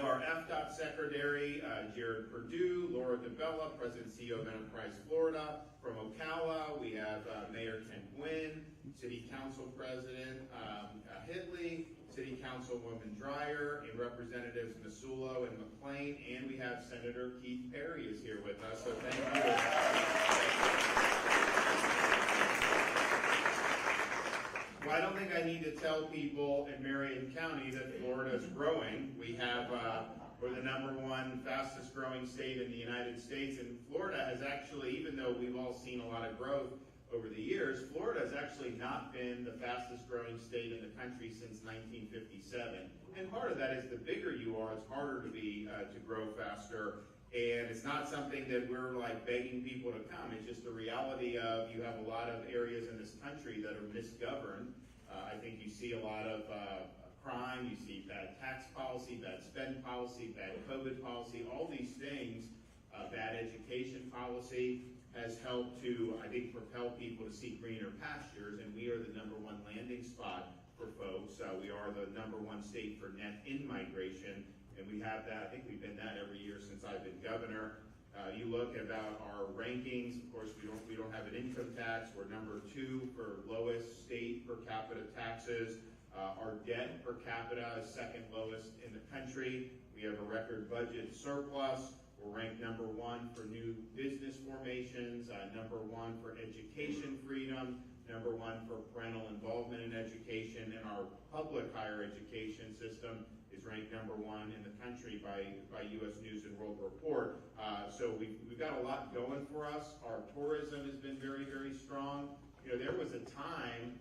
have our FDOT Secretary, Jared Perdue, Laura DeBella, President and CEO of Enterprise Florida. From Ocala, we have Mayor Ken Gwynn, City Council President Hitley, City Councilwoman Dreyer, and Representatives Masulo and McLean, and we have Senator Keith Perry is here with us, so thank you. Well, I don't think I need to tell people in Marion County that Florida is growing. We have, we're the #1 fastest growing state in the United States, and Florida has actually, even though we've all seen a lot of growth over the years, Florida has actually not been the fastest growing state in the country since 1957. And part of that is the bigger you are, it's harder to grow faster. And it's not something that we're like begging people to come. It's just the reality of you have a lot of areas in this country that are misgoverned. I think you see a lot of crime, you see bad tax policy, bad spend policy, bad COVID policy, all these things, bad education policy has helped to, I think, propel people to seek greener pastures, and we are the #1 landing spot for folks. We are the #1 state for net in-migration. And we have that, I think we've been that every year since I've been governor. You look about our rankings, of course, we don't have an income tax. We're #2 for lowest state per capita taxes. Our debt per capita is second lowest in the country. We have a record budget surplus. We're ranked #1 for new business formations, #1 for education freedom, #1 for parental involvement in education, and our public higher education system is ranked #1 in the country by U.S. News and World Report. So we've got a lot going for us. Our tourism has been very, very strong. You know, there was a time,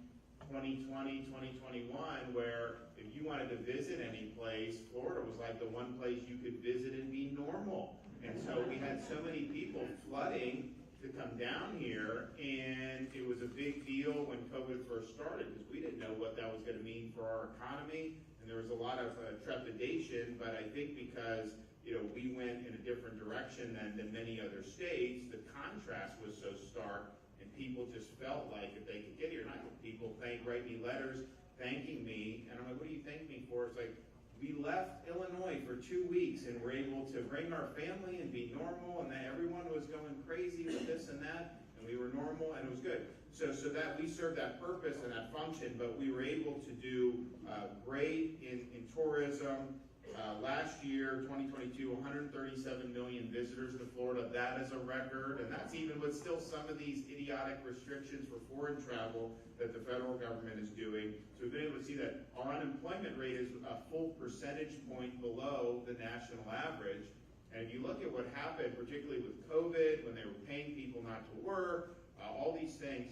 2020, 2021, where if you wanted to visit any place, Florida was like the one place you could visit and be normal. And so we had so many people flooding to come down here, and it was a big deal when COVID first started because we didn't know what that was going to mean for our economy, and there was a lot of trepidation. But I think because we went in a different direction than many other states, the contrast was so stark, and people just felt like if they could get here, and I had people write me letters thanking me, and I'm like, what do you thank me for? It's like, we left Illinois for 2 weeks and were able to bring our family and be normal, and that everyone was going crazy with this and that, and we were normal, and it was good. So that we served that purpose and that function, but we were able to do great in tourism. Last year, 2022, 137 million visitors to Florida. That is a record, and that's even with still some of these idiotic restrictions for foreign travel that the federal government is doing. So we've been able to see that our unemployment rate is a full percentage point below the national average. And if you look at what happened, particularly with COVID, when they were paying people not to work, all these things,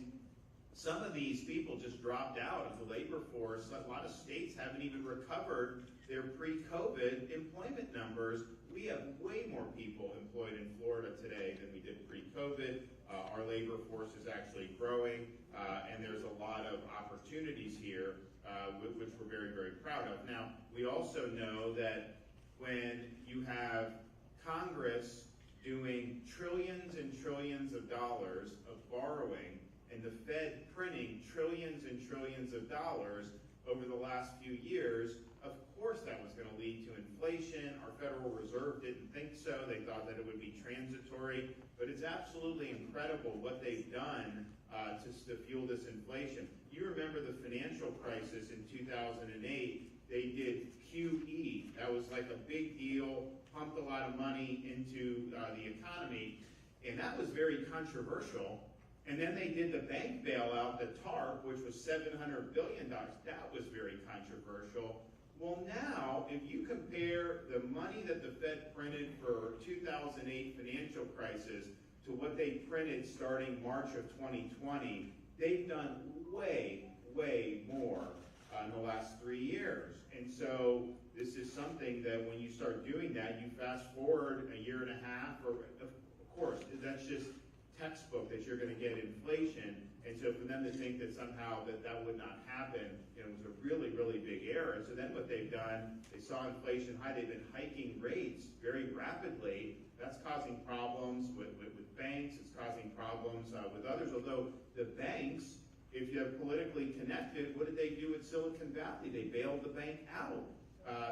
some of these people just dropped out of the labor force. A lot of states haven't even recovered their pre-COVID employment numbers. We have way more people employed in Florida today than we did pre-COVID. Our labor force is actually growing, and there's a lot of opportunities here, which we're very, very proud of. Now, we also know that when you have Congress doing trillions and trillions of dollars of borrowing, and the Fed printing trillions and trillions of dollars over the last few years, of course that was going to lead to inflation. Our Federal Reserve didn't think so. They thought that it would be transitory. But it's absolutely incredible what they've done to fuel this inflation. You remember the financial crisis in 2008. They did QE. That was like a big deal, pumped a lot of money into the economy, and that was very controversial. And then they did the bank bailout, the TARP, which was $700 billion. That was very controversial. Well, now, if you compare the money that the Fed printed for 2008 financial crisis to what they printed starting March of 2020, they've done way, way more in the last 3 years. And so this is something that when you start doing that, you fast forward a year and a half, or of course, that's just textbook that you're going to get inflation. And so for them to think that somehow that would not happen, it was a really, really big error. And so then what they've done, they saw inflation high, they've been hiking rates very rapidly. That's causing problems with banks, it's causing problems with others, although the banks, if you're politically connected, what did they do at Silicon Valley? They bailed the bank out.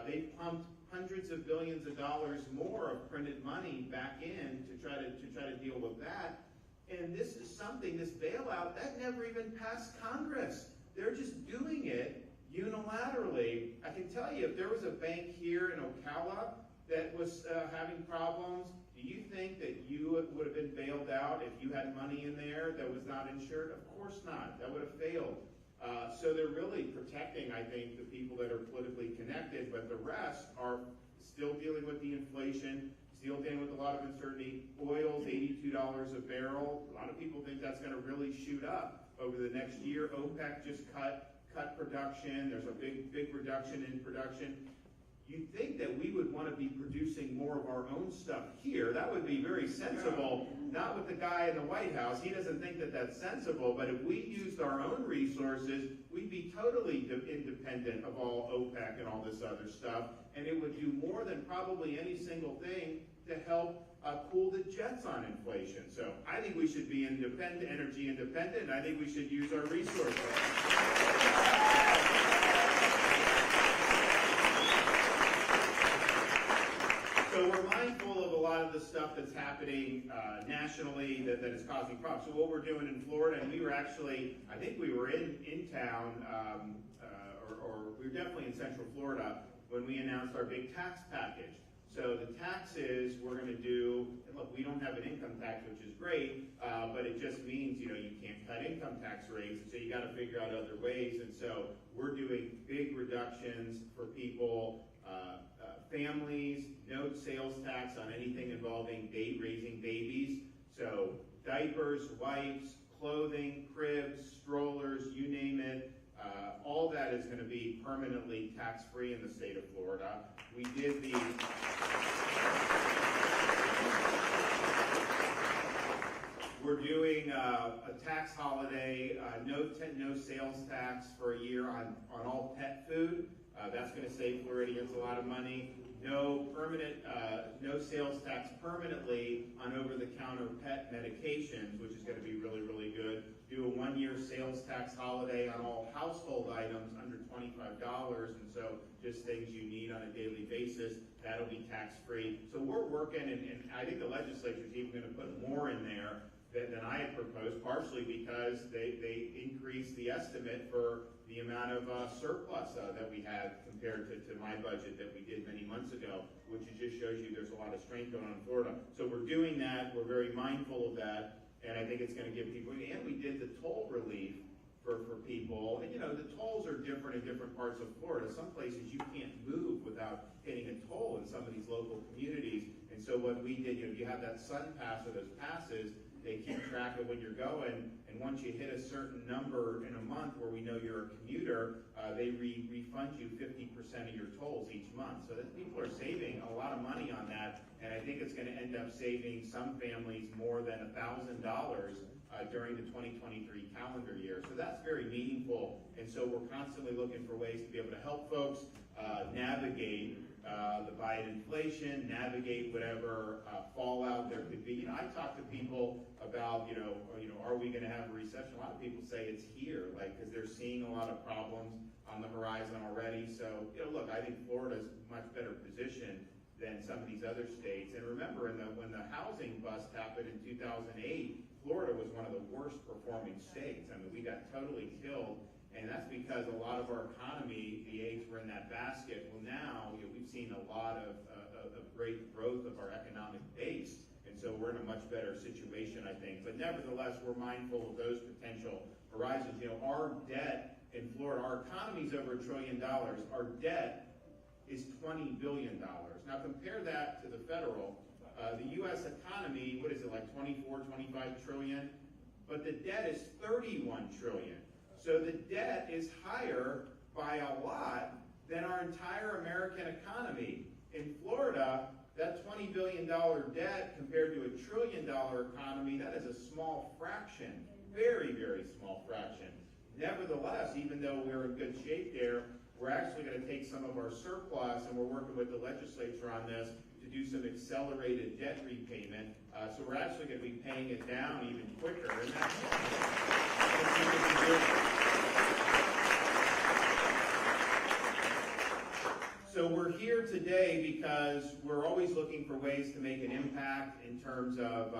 They pumped hundreds of billions of dollars more of printed money back in to try to deal with that. And this is something, this bailout, that never even passed Congress. They're just doing it unilaterally. I can tell you, if there was a bank here in Ocala that was having problems, do you think that you would have been bailed out if you had money in there that was not insured? Of course not. That would have failed. So they're really protecting, I think, the people that are politically connected, but the rest are still dealing with the inflation, still dealing with a lot of uncertainty. Oil's $82 a barrel. A lot of people think that's going to really shoot up over the next year. OPEC just cut production. There's a big reduction in production. You'd think that we would want to be producing more of our own stuff here. That would be very sensible, not with the guy in the White House. He doesn't think that that's sensible, but if we used our own resources, we'd be totally independent of all OPEC and all this other stuff, and it would do more than probably any single thing to help cool the jets on inflation. So I think we should be energy independent, and I think we should use our resources. So we're mindful of a lot of the stuff that's happening nationally that is causing problems. So what we're doing in Florida, and we were actually, I think we were in town, or we were definitely in Central Florida when we announced our big tax package. So the taxes we're going to do, and look, we don't have an income tax, which is great, but it just means, you can't cut income tax rates, so you got to figure out other ways. And so we're doing big reductions for people, families, no sales tax on anything involving raising babies. So diapers, wipes, clothing, cribs, strollers, you name it. All that is going to be permanently tax-free in the state of Florida. We did the we're doing a tax holiday, no sales tax for a year on all pet food. That's going to save Floridians a lot of money. No sales tax permanently on over-the-counter pet medications, which is going to be really, really good. Do a one-year sales tax holiday on all household items under $25, and so just things you need on a daily basis. That'll be tax-free. So we're working, and I think the legislature is even going to put more in there than I had proposed, partially because they increased the estimate for the amount of surplus that we had compared to my budget that we did many months ago, which just shows you there's a lot of strength going on in Florida. So we're doing that. We're very mindful of that, and I think it's going to give people, and we did the toll relief for people. And the tolls are different in different parts of Florida. Some places you can't move without hitting a toll in some of these local communities. And so what we did, you have that Sun Pass or those passes, they keep track of when you're going, and once you hit a certain number in a month where we know you're a commuter, they refund you 50% of your tolls each month. So that people are saving a lot of money on that, and I think it's going to end up saving some families more than $1,000 during the 2023 calendar year. So that's very meaningful, and so we're constantly looking for ways to be able to help folks navigate the Biden inflation, navigate whatever fallout there could be. I talk to people about, are we going to have a recession? A lot of people say it's here, because they're seeing a lot of problems on the horizon already. So, look, I think Florida's much better positioned than some of these other states. And remember, when the housing bust happened in 2008, Florida was one of the worst performing states. I mean, we got totally killed. And that's because a lot of our economy, the eggs were in that basket. Well, now we've seen a lot of great growth of our economic base, and so we're in a much better situation, I think. But nevertheless, we're mindful of those potential horizons. Our debt in Florida, our economy's over $1 trillion. Our debt is $20 billion. Now compare that to the federal. The U.S. economy, what is it, like 24, 25 trillion? But the debt is 31 trillion. So the debt is higher by a lot than our entire American economy. In Florida, that $20 billion debt compared to $1 trillion economy, that is a small fraction, very, very small fraction. Nevertheless, even though we're in good shape there, we're actually going to take some of our surplus, and we're working with the legislature on this, to do some accelerated debt repayment. So we're actually going to be paying it down even quicker. And that's So So we're here today because we're always looking for ways to make an impact in terms of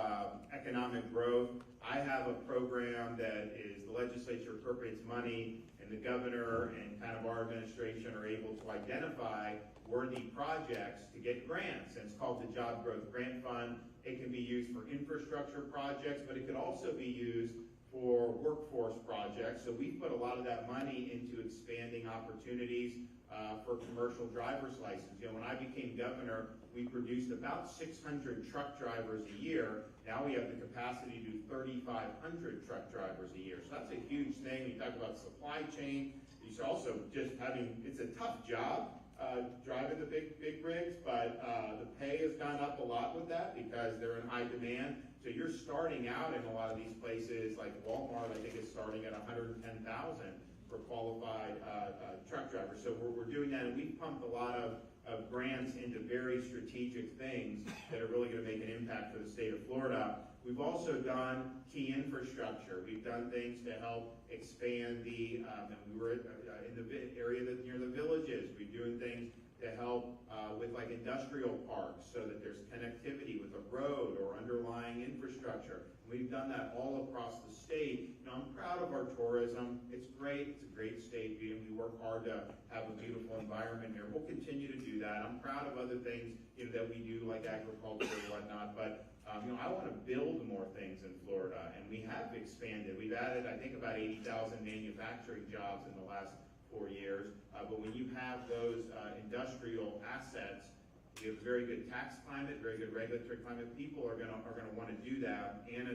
economic growth. I have a program that is the legislature appropriates money and the governor and kind of our administration are able to identify worthy projects to get grants. And it's called the Job Growth Grant Fund. It can be used for infrastructure projects, but it could also be used for workforce projects. So we put a lot of that money into expanding opportunities for commercial driver's license. You know, when I became governor, we produced about 600 truck drivers a year. Now we have the capacity to do 3,500 truck drivers a year. So that's a huge thing. You talk about supply chain. You should also just having, it's a tough job driving the big rigs, but the pay has gone up a lot with that because they're in high demand. So you're starting out in a lot of these places, like Walmart, I think is starting at $110,000 for qualified truck drivers. So we're doing that, and we've pumped a lot of grants into very strategic things that are really going to make an impact for the state of Florida. We've also done key infrastructure. We've done things to help expand the, and we were in the area that near the villages. We're doing things to help with like industrial parks so that there's connectivity with a road or underlying infrastructure. We've done that all across the state. You know, I'm proud of our tourism. It's great. It's a great state. We work hard to have a beautiful environment here. We'll continue to do that. I'm proud of other things, you know, that we do like agriculture and whatnot. But you know, I want to build more things in Florida, and we have expanded. We've added, I think, about 80,000 manufacturing jobs in the last 4 years. But when you have those industrial assets, you have a very good tax climate, very good regulatory climate. People are going to want to do that, and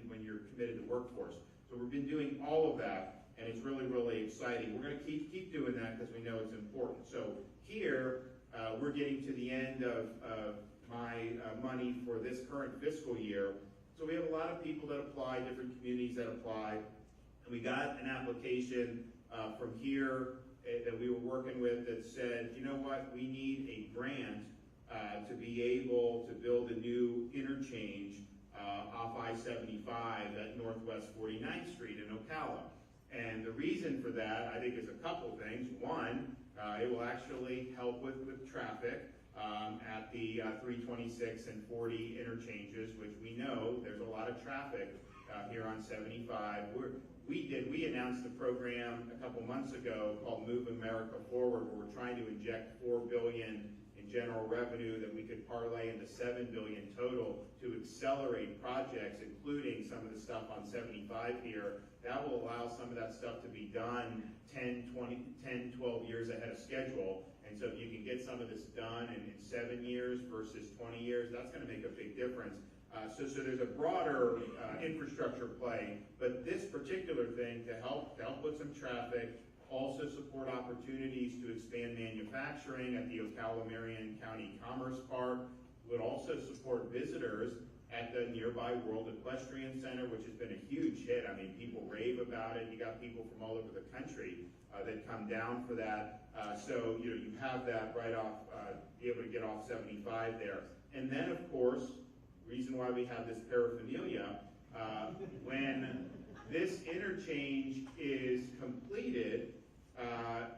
when you're committed to workforce. So we've been doing all of that, and it's really, really exciting. We're going to keep doing that because we know it's important. So here we're getting to the end of my money for this current fiscal year. So we have a lot of people that apply, different communities that apply, and we got an application from here that we were working with that said, you know what, we need a grant to be able to build a new interchange off I-75 at Northwest 49th Street in Ocala. And the reason for that, I think, is a couple things. One, it will actually help with traffic at the 326 and 40 interchanges, which we know there's a lot of traffic here on 75. We announced a program a couple months ago called Move America Forward, where we're trying to inject $4 billion in general revenue that we could parlay into $7 billion total to accelerate projects, including some of the stuff on 75 here. That will allow some of that stuff to be done 10, 12 years ahead of schedule. And so if you can get some of this done in 7 years versus 20 years, that's going to make a big difference. So there's a broader infrastructure play, but this particular thing to help with some traffic, also support opportunities to expand manufacturing at the Ocala-Marion County Commerce Park, would also support visitors at the nearby World Equestrian Center, which has been a huge hit. I mean, people rave about it. You got people from all over the country that come down for that. So, you know, you have that right off, be able to get off 75 there. And then, of course, reason why we have this paraphernalia, when this interchange is completed,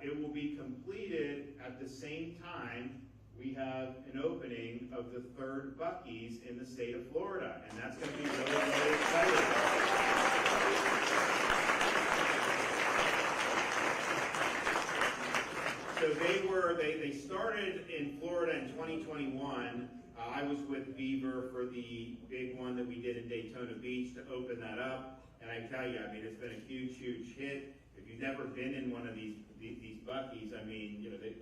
it will be completed at the same time we have an opening of the 3rd Buc-ee's in the state of Florida, and that's going to be really, really exciting. So they started in Florida in 2021. I was with Beaver for the big one that we did in Daytona Beach to open that up, and I tell you, I mean, it's been a huge, huge hit. If you've never been in one of these Buc-ee's, I mean, you know, they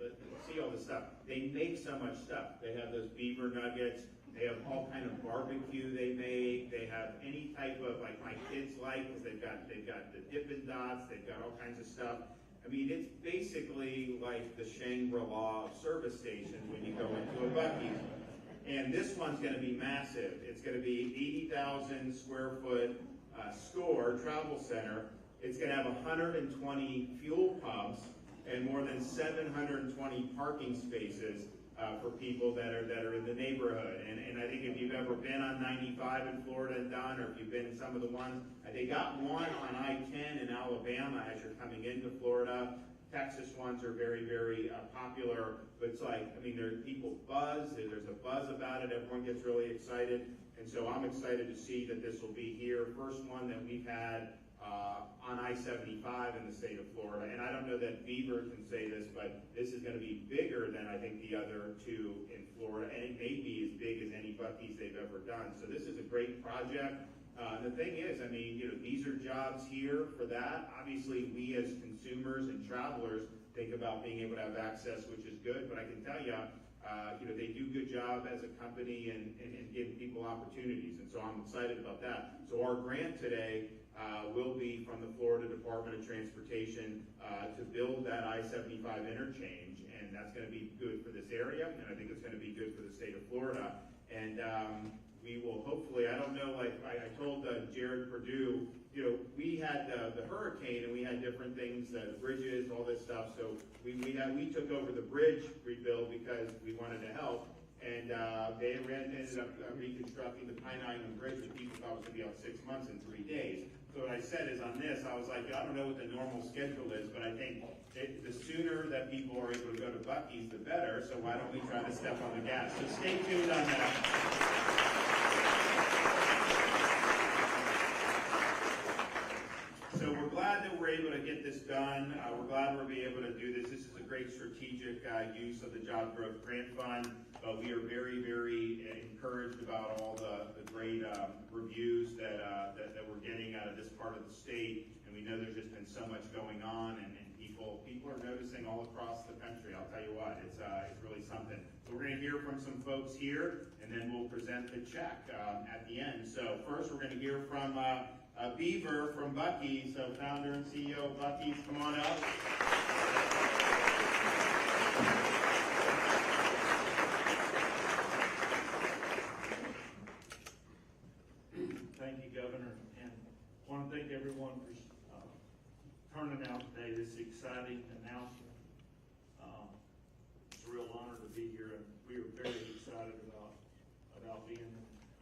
see all the stuff. They make so much stuff. They have those beaver nuggets. They have all kind of barbecue they make. They have any type of, like my kids like, because they've got the Dippin' Dots. They've got all kinds of stuff. I mean, it's basically like the Shangri-La of service stations when you go into a Buc-ee's. And this one's going to be massive. It's going to be 80,000 square foot store, travel center. It's going to have 120 fuel pumps and more than 720 parking spaces for people that are in the neighborhood. And I think if you've ever been on 95 in Florida and done, or if you've been in some of the ones, they got one on I-10 in Alabama as you're coming into Florida. Texas ones are very, very popular, but it's like, I mean, people buzz, there's a buzz about it, everyone gets really excited, and so I'm excited to see that this will be here. First one that we've had on I-75 in the state of Florida, and I don't know that Beaver can say this, but this is going to be bigger than I think the other two in Florida, and it may be as big as any Buc-ee's they've ever done. So this is a great project. The thing is, I mean, these are jobs here for that. Obviously, we as consumers and travelers think about being able to have access, which is good, but I can tell you, they do a good job as a company and give people opportunities, and so I'm excited about that. So our grant today will be from the Florida Department of Transportation to build that I-75 interchange, and that's going to be good for this area, and I think it's going to be good for the state of Florida. And we will hopefully, I don't know, like I told Jared Perdue, we had the hurricane and we had different things, bridges, all this stuff. So we took over the bridge rebuild because we wanted to help. And they ended up reconstructing the Pine Island Bridge that people thought was going to be out 6 months in 3 days. So what I said is on this, I was like, I don't know what the normal schedule is, but I think the sooner that people are able to go to Buc-ee's, the better. So why don't we try to step on the gas? So stay tuned on that. So we're glad that we're able to get this done. We're glad we'll be able to do this. This is a great strategic use of the Job Growth Grant Fund. We are very, very encouraged about all the great reviews that we're getting out of this part of the state. And we know there's just been so much going on, and people are noticing all across the country. I'll tell you what, it's really something. So we're going to hear from some folks here, and then we'll present the check at the end. So first, we're going to hear from Beaver from Buc-ee's, so founder and CEO of Buc-ee's, come on up. Thank you, Governor, and I want to thank everyone for turning out today. This exciting announcement. It's a real honor to be here, and we are very excited about being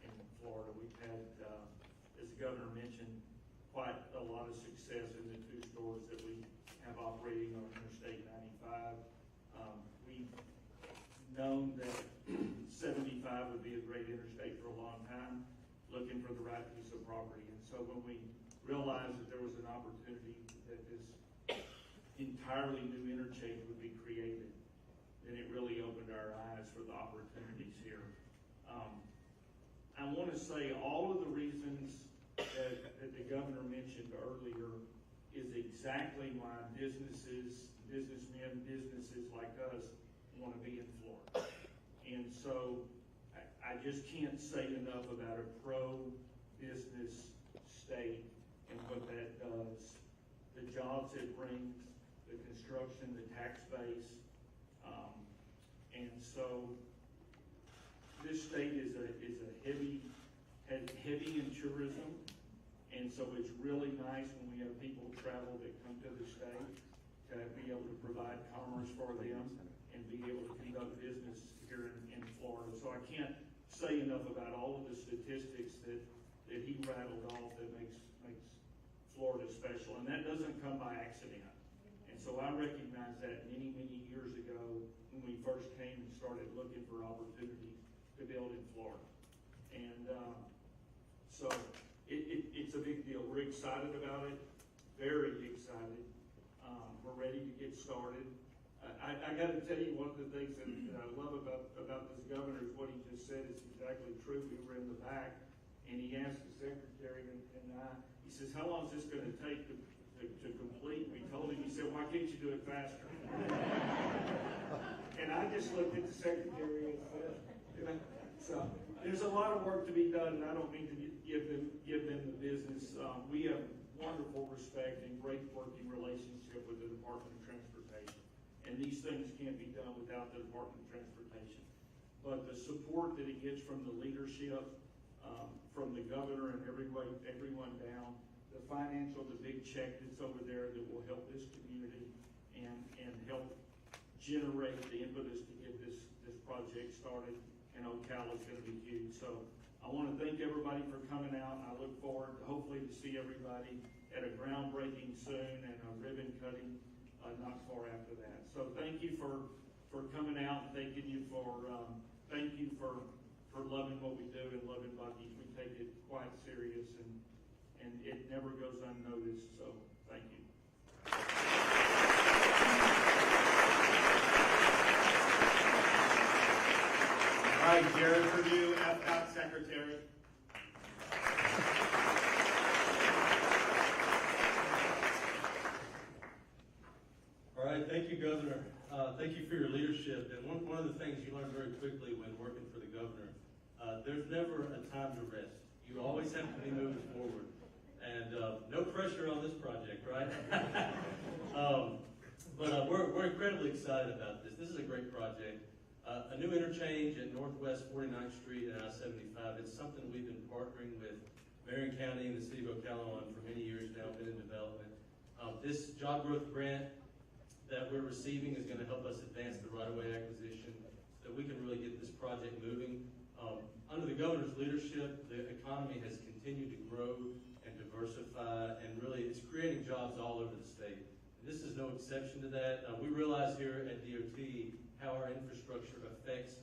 in Florida. We've had, as the Governor mentioned, quite a lot of success in the 2 stores that we have operating on Interstate 95. We've known that 75 would be a great interstate for a long time, looking for the right piece of property. And so when we realized that there was an opportunity that this entirely new interchange would be created, then it really opened our eyes for the opportunities here. I want to say all of the reasons that the Governor mentioned earlier is exactly why businesses like us want to be in Florida. And so I just can't say enough about a pro-business state and what that does. The jobs it brings, the construction, the tax base. And so this state is heavy in tourism. And so it's really nice when we have people travel that come to the state to be able to provide commerce for them and be able to conduct business here in Florida. So I can't say enough about all of the statistics that he rattled off that makes Florida special. And that doesn't come by accident. And so I recognized that many, many years ago when we first came and started looking for opportunities to build in Florida. And so it's a big deal. We're excited about it, very excited. We're ready to get started. I got to tell you, one of the things that I love about this governor is what he just said is exactly true. We were in the back, and he asked the secretary and I, he says, how long is this going to take to complete? We told him, he said, why can't you do it faster? And I just looked at the secretary and said, so there's a lot of work to be done, and I don't mean to give them the business. We have wonderful respect and great working relationship with the Department of Transportation. And these things can't be done without the Department of Transportation. But the support that it gets from the leadership, from the governor and everyone down, the financial, the big check that's over there that will help this community and help generate the impetus to get this project started. And Ocala is going to be huge. So I want to thank everybody for coming out. I look forward, hopefully, to see everybody at a groundbreaking soon and a ribbon cutting not far after that. So thank you for coming out, and thank you for loving what we do and loving Buc-ee's. We take it quite serious, and it never goes unnoticed, so thank you. All right, Jared Purdue, FDOT Secretary. All right, thank you, Governor. Thank you for your leadership. And one of the things you learn very quickly when working for the governor, there's never a time to rest. You always have to be moving forward. And no pressure on this project, right? But we're incredibly excited about this. This is a great project. A new interchange at Northwest 49th Street and I-75. It's something we've been partnering with Marion County and the City of Ocala on for many years now, been in development. This job growth grant that we're receiving is going to help us advance the right-of-way acquisition so that we can really get this project moving. Under the governor's leadership, the economy has continued to grow and diversify, and really it's creating jobs all over the state. This is no exception to that. We realize here at DOT how our infrastructure affects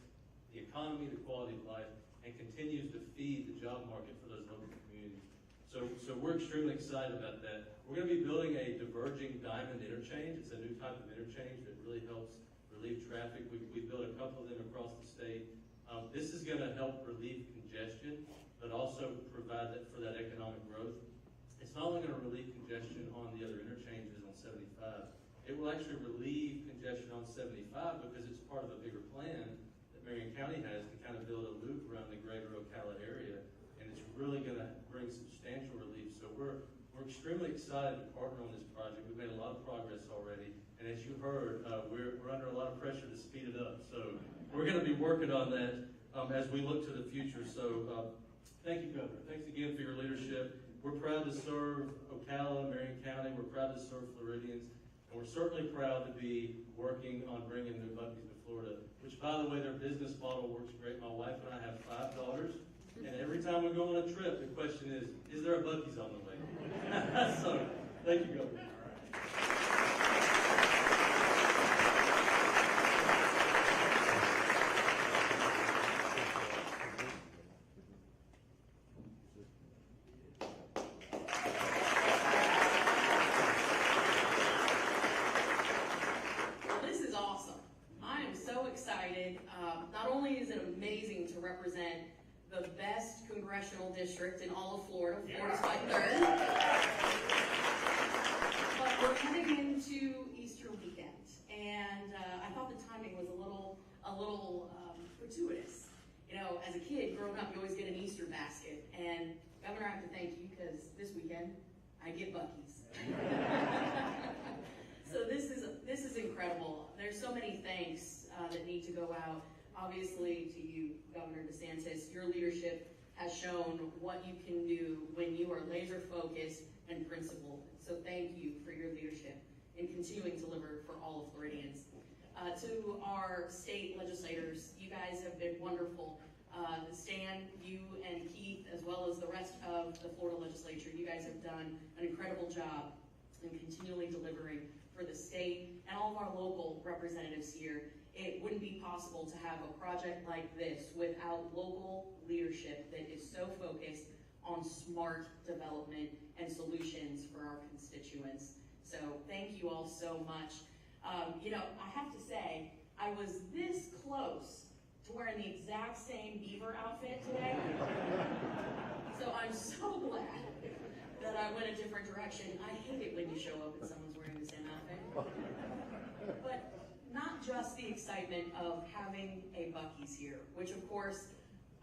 the economy, the quality of life, and continues to feed the job market for those local communities. So we're extremely excited about that. We're going to be building a diverging diamond interchange. It's a new type of interchange that really helps relieve traffic. We built a couple of them across the state. This is going to help relieve congestion, but also provide that for that economic growth. It's not only going to relieve congestion on the other interchanges on 75. It will actually relieve congestion on 75 because it's part of a bigger plan that Marion County has to kind of build a loop around the greater Ocala area. And it's really going to bring substantial relief. So we're extremely excited to partner on this project. We've made a lot of progress already. And as you heard, we're under a lot of pressure to speed it up. So we're going to be working on that as we look to the future. So thank you, Governor. Thanks again for your leadership. We're proud to serve Ocala, Marion County. We're proud to serve Floridians. And we're certainly proud to be working on bringing new Buc-ee's to Florida, which, by the way, their business model works great. My wife and I have 5 daughters. And every time we go on a trip, the question is there a Buc-ee's on the way? So, thank you, Governor. Well, this is awesome. I am so excited. Not only is it amazing to represent the best congressional district in all of Florida, Florida's my third, but we're heading into Easter weekend, and I thought the timing was a little gratuitous. You know, as a kid growing up, you always get an Easter basket, and Governor, I have to thank you because this weekend I get Buc-ee's. So this is incredible. There's so many thanks that need to go out. Obviously, to you, Governor DeSantis, your leadership has shown what you can do when you are laser focused and principled. So thank you for your leadership in continuing to deliver for all of Floridians. To our state legislators, you guys have been wonderful. Stan, you and Keith, as well as the rest of the Florida legislature, you guys have done an incredible job in continually delivering for the state and all of our local representatives here. It wouldn't be possible to have a project like this without local leadership that is so focused on smart development and solutions for our constituents. So thank you all so much. You know, I have to say, I was this close to wearing the exact same beaver outfit today. So I'm so glad that I went a different direction. I hate it when you show up and someone's wearing the same outfit. But not just the excitement of having a Buc-ee's here, which of course,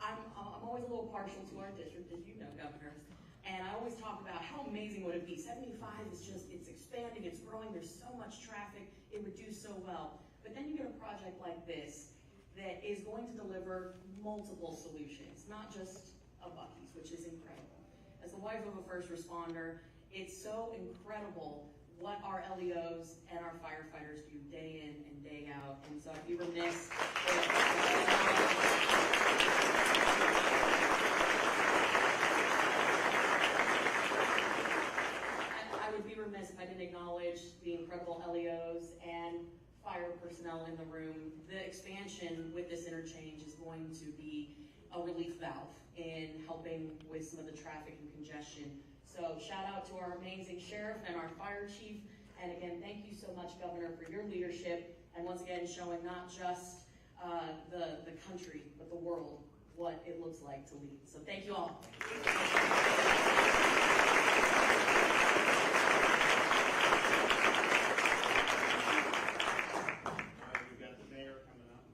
I'm always a little partial to our district, as you know, Governor. And I always talk about how amazing would it be. 75 is just, it's expanding, it's growing, there's so much traffic, it would do so well. But then you get a project like this that is going to deliver multiple solutions, not just a Buc-ee's, which is incredible. As the wife of a first responder, it's so incredible what our LEOs and our firefighters do day in and day out. And so I'd be remiss if I didn't acknowledge the incredible LEOs fire personnel in the room, the expansion with this interchange is going to be a relief valve in helping with some of the traffic and congestion. So shout out to our amazing sheriff and our fire chief. And again, thank you so much, Governor, for your leadership. And once again, showing not just the country, but the world, what it looks like to lead. So thank you all. We've got the mayor coming up.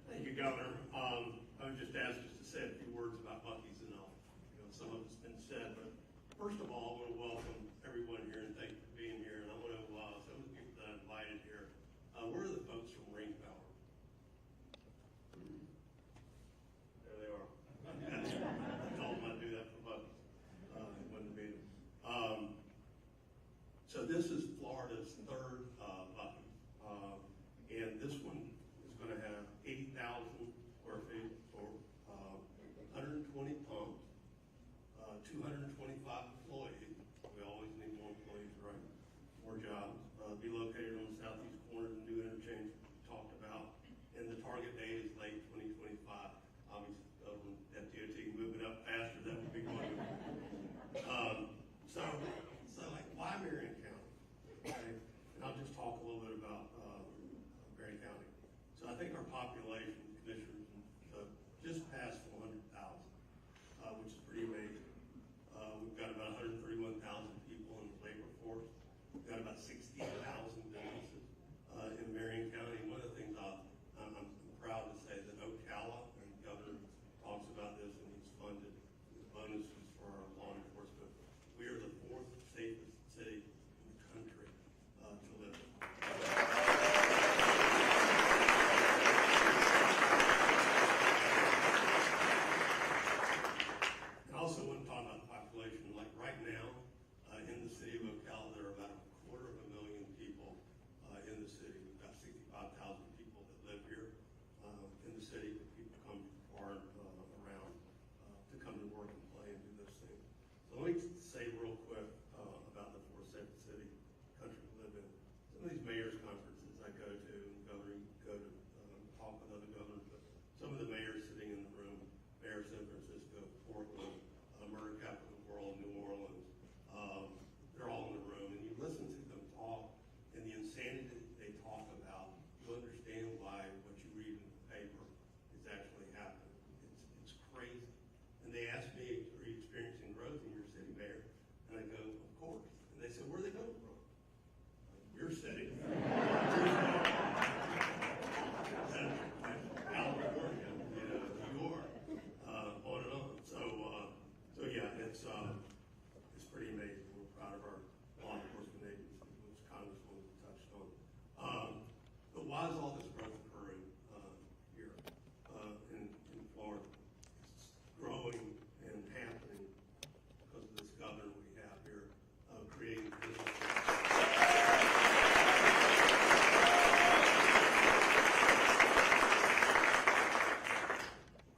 Thank you, Governor. I was just asked just to say a few words about Buc-ee's, and some of it's been said, but first of all, I want to welcome everyone here and thank you for being here. And I want to, some of the people that I invited here, where are the folks from Ring Power? There they are. I told them I'd do that for Buc-ee's. When to meet them. So this is Florida's third Buc-ee's, and this one is going to have 80,000 square feet for 120 pumps, 225 employees. We always need more employees, right? More jobs. Be located on the southeast corner of the new interchange we talked about, and the target date is late 2025. Obviously, that DOT moving up faster, that would be good. So like, why Marion County? Okay? And I'll just talk a little bit about Marion County. So I think our population, commissioners, just passed 400,000, which is pretty amazing. We've got about 131,000 people in the labor force. We've got about 16,000 businesses in Marion County. One of the things I'm proud to say that Ocala, and the governor talks about this, and he's funded the bonuses for our law enforcement. We are the fourth safest city in the country to live in. I also want to talk about the population. Like right now, in the city of Ocala, there are about 250,000 people in the city. We've got 65,000 people that live here in the city. People come from far around to come to work and play and do those things. So let me say real quick about the fourth safest city country to live in. Some of these mayor's conferences I go to, and governor go to talk with other governors, but some of the mayors sitting in the room, Mayor of San Francisco, Portland, murder capital of the world, New Orleans, they're all in the room, and you listen to them talk, and the insanity that they talk about, you understand why what you read in the paper is actually happening. It's crazy. And they ask me, are you experiencing growth in your city, Mayor? And I go, of course. And they said, where are they coming from? Your city. California, New York, on and on. So yeah, it's pretty amazing. We're proud of our law enforcement agencies, which Congresswoman touched on. But why is all this growth occurring here in Florida? It's growing and happening because of this governor we have here creating business.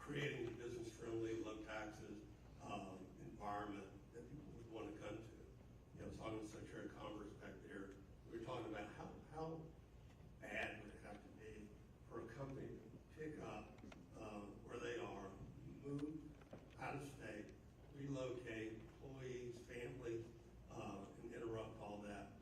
Creating a business-friendly, low taxes environment that people would want to come to. I was talking to Secretary of Commerce back there. We were talking about how bad would it have to be for a company to pick up where they are, move out of state, relocate employees, families, and interrupt all that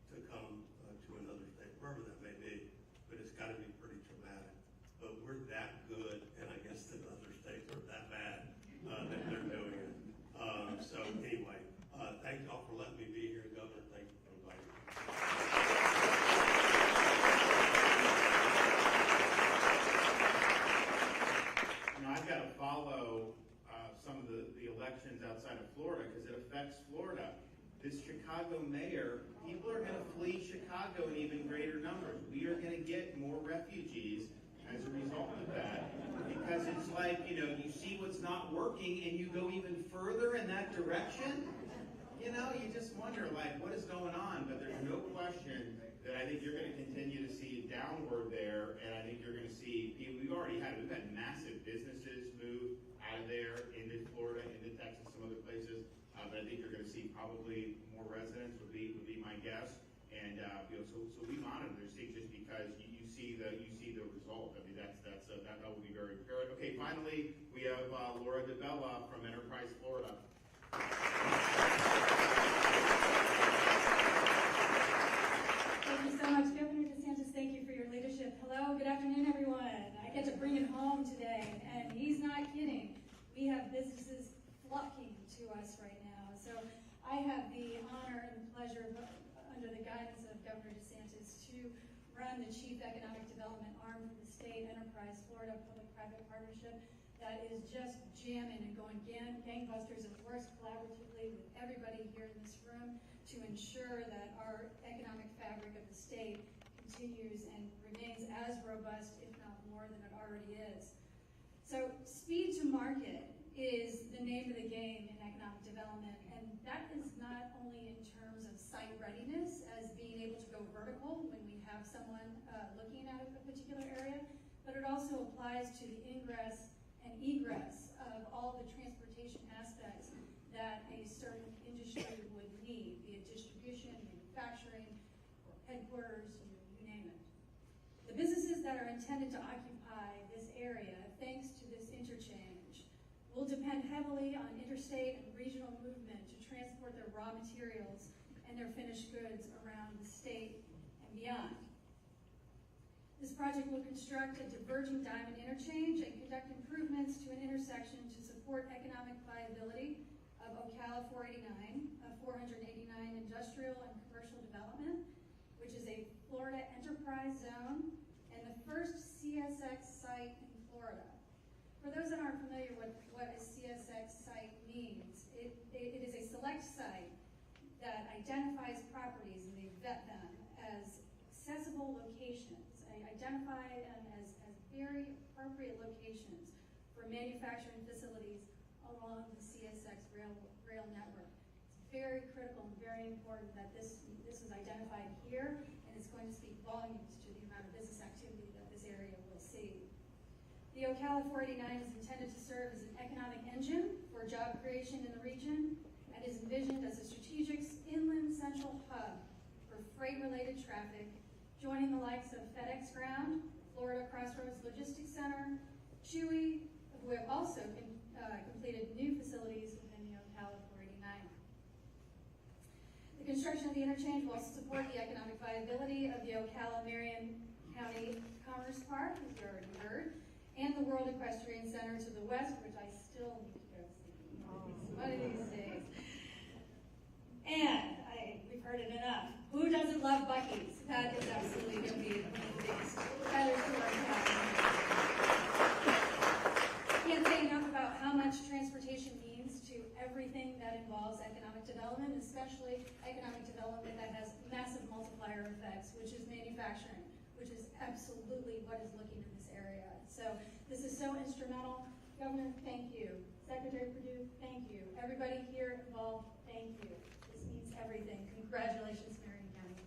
to come to another state, wherever that may be. But it's got to be pretty traumatic. But we're that good, and I guess that other states are that bad that they're doing it. So anyway, thank y'all for letting me be here, Governor. Thank you for inviting me. I've got to follow some of the elections outside of Florida because it affects Florida. This Chicago mayor, people are going to flee Chicago in even greater numbers. We are going to get more refugees as a result of that because it's like, you see what's not working and you go even further in that direction. You just wonder, what is going on? But there's no question that I think you're going to continue to see downward there, and I think you're going to see people. We've had massive businesses move out of there into Florida, into Texas, some other places. but I think you're gonna see probably more residents would be my guess. And, so we monitor this thing just because you see the result. I mean, that will be very fair. Okay, finally, we have, Laura DeBella from Enterprise Florida. Thank you so much, Governor DeSantis. Thank you for your leadership. Hello, good afternoon, everyone. I get to bring it home today, and he's not kidding. We have businesses flocking to us right now. So I have the honor and the pleasure, under the guidance of Governor DeSantis, to run the Chief Economic Development arm for the state, Enterprise Florida Public-Private Partnership, that is just jamming and going gangbusters and works collaboratively with everybody here in this room to ensure that our economic fabric of the state continues and remains as robust, if not more than it already is. So speed to market is the name of the game in economic development, and that is not only in terms of site readiness, as being able to go vertical when we have someone looking at a particular area, but it also applies to the ingress and egress of all the transportation aspects that a certain industry would need, be it distribution, manufacturing, or headquarters, you name it. The businesses that are intended to occupy this area, thanks to this interchange, will depend heavily on interstate and regional movement to transport their raw materials and their finished goods around the state and beyond. This project will construct a diverging diamond interchange and conduct improvements to an intersection to support economic viability of Ocala 489, a 489 industrial and commercial development, which is a Florida enterprise zone and the first CSX site in Florida. For those that aren't familiar with what a CSX site means, it is a select site that identifies properties and they vet them as accessible locations. Identify them as very appropriate locations for manufacturing facilities along the CSX rail network. It's very critical and very important that this is identified here, and it's going to speak volumes to the amount of business activity that this area will see. The Ocala 489 is intended to serve as an economic engine for job creation in the region and is envisioned as a strategic inland central hub for freight-related traffic, joining the likes of FedEx Ground, Florida Crossroads Logistics Center, Chewy, who have also completed new facilities within the Ocala 489. The construction of the interchange will also support the economic viability of the Ocala-Marion County Commerce Park, as you already heard, and the World Equestrian Center to the west, which I still need to go see one of these days. And we've heard it enough. Who doesn't love Buc-ee's? That is absolutely going to be one of the biggest feathers to our cap. Can't say enough about how much transportation means to everything that involves economic development, especially economic development that has massive multiplier effects, which is manufacturing, which is absolutely what is looking in this area. So this is so instrumental. Governor, thank you. Secretary Perdue, thank you. Everybody here involved, thank you. This means everything. Congratulations, Marion County.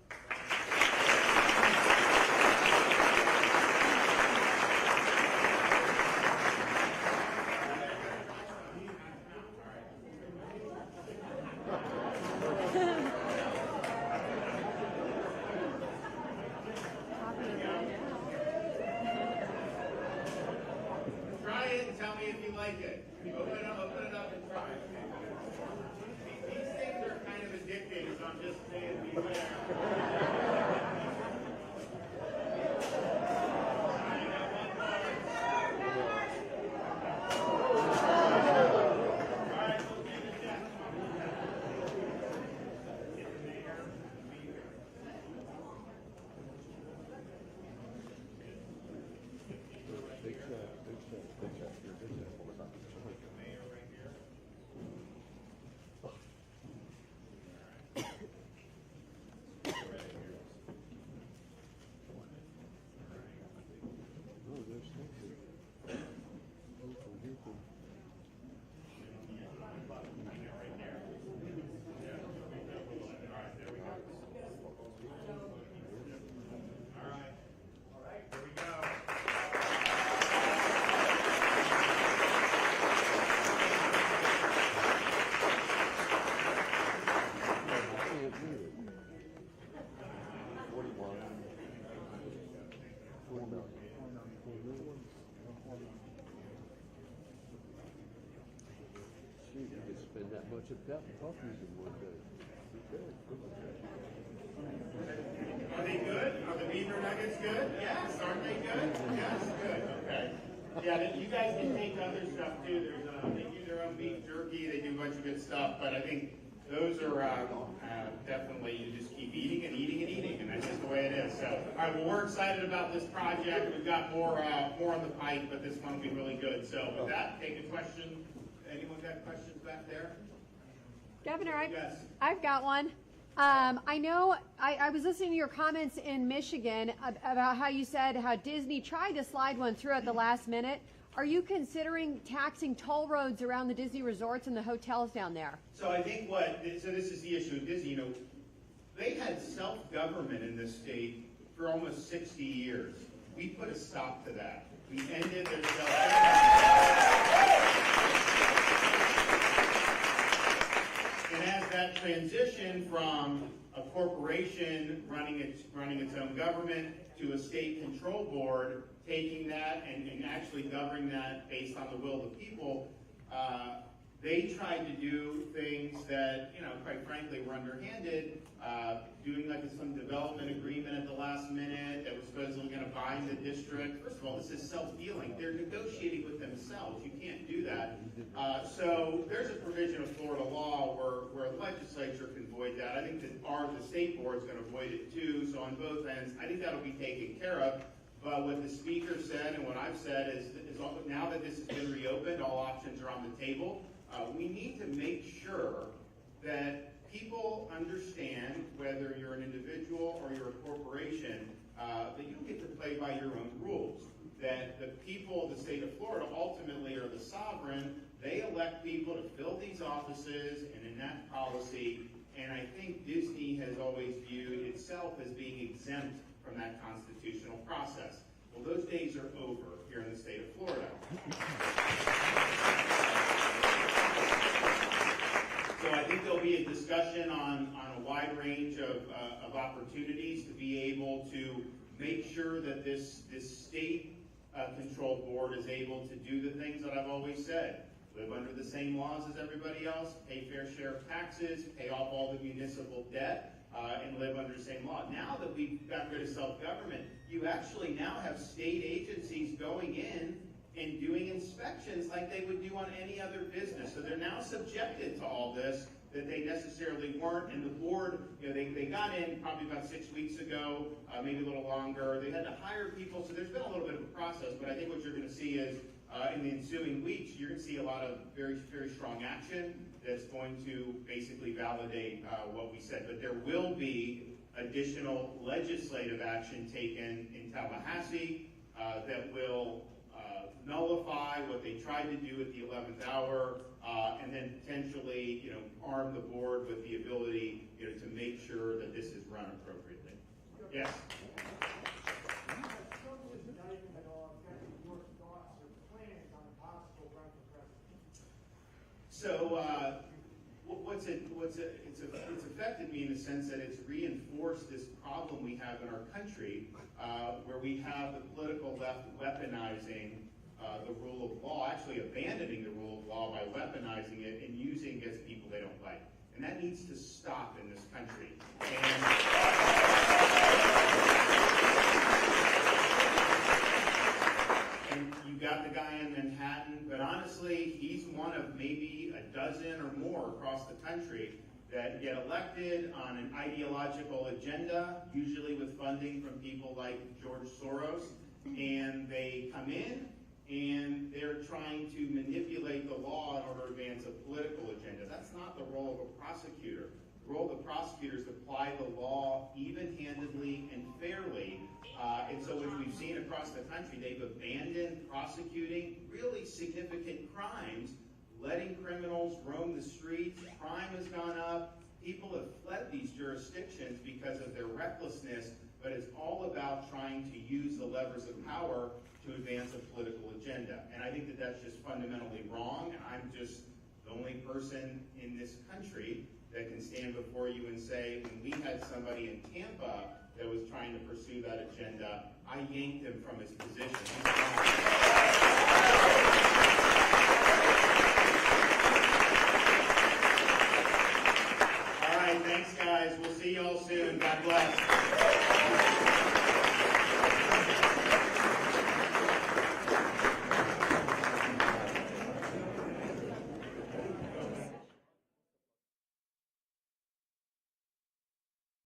Try it and tell me if you like it. Open it up and try it. These things are kind of addicting, so I'm just saying beware. should definitely talk to you one day. Are they good? Are the beaver nuggets good? Yes. Aren't they good? Yes. Good. Okay. Yeah, you guys can take other stuff too. They do their own beef jerky. They do a bunch of good stuff. But I think those are definitely, you just keep eating and eating and eating, and that's just the way it is. So, all right. Well, we're excited about this project. We've got more on the pipe, but this one will be really good. So, with that, take a question. Anyone got questions back there? Governor, Yes. I've got one. I know I was listening to your comments in Michigan about how you said how Disney tried to slide one through at the last minute. Are you considering taxing toll roads around the Disney resorts and the hotels down there? So I think so this is the issue with Disney. You know, they had self-government in this state for almost 60 years. We put a stop to that. We ended their self-government. And as that transition from a corporation running its own government to a state control board, taking that and actually governing that based on the will of the people, they tried to do things that, quite frankly, were underhanded, doing like some development agreement at the last minute that was supposedly going to bind the district. First of all, this is self-dealing. They're negotiating with themselves. You can't do that. So there's a provision of Florida law where the legislature can void that. I think that the state board is going to void it too. So on both ends, I think that'll be taken care of. But what the speaker said and what I've said is now that this has been reopened, all options are on the table. We need to make sure that people understand, whether you're an individual or you're a corporation, that you don't get to play by your own rules. That the people of the state of Florida ultimately are the sovereign. They elect people to fill these offices and enact policy. And I think Disney has always viewed itself as being exempt from that constitutional process. Well, those days are over here in the state of Florida. So I think there'll be a discussion on a wide range of opportunities to be able to make sure that this state control board is able to do the things that I've always said. Live under the same laws as everybody else, pay fair share of taxes, pay off all the municipal debt, and live under the same law. Now that we've got rid of self-government, you actually now have state agencies going in and doing inspections like they would do on any other business. So they're now subjected to all this that they necessarily weren't. And the board, they got in probably about 6 weeks ago, maybe a little longer. They had to hire people, so there's been a little bit of a process. But I think what you're going to see is in the ensuing weeks, you're going to see a lot of very, very strong action that's going to basically validate what we said. But there will be additional legislative action taken in Tallahassee that will nullify what they tried to do at the 11th hour, and then potentially, arm the board with the ability, to make sure that this is run appropriately. Yes. So, it's affected me in the sense that it's reinforced this problem we have in our country, where we have the political left weaponizing the rule of law, actually abandoning the rule of law by weaponizing it and using it against people they don't like. And that needs to stop in this country. And you got the guy in Manhattan, but honestly, he's one of maybe a dozen or more across the country that get elected on an ideological agenda, usually with funding from people like George Soros, and they come in and they're trying to manipulate the law in order to advance a political agenda. That's not the role of a prosecutor. The role of the prosecutor is to apply the law even-handedly and fairly. And so what we've seen across the country, they've abandoned prosecuting really significant crimes, letting criminals roam the streets. Crime has gone up. People have fled these jurisdictions because of their recklessness, but it's all about trying to use the levers of power to advance a political agenda. And I think that that's just fundamentally wrong. And I'm just the only person in this country that can stand before you and say, when we had somebody in Tampa that was trying to pursue that agenda, I yanked him from his position. Thanks, guys. We'll see y'all soon. God bless.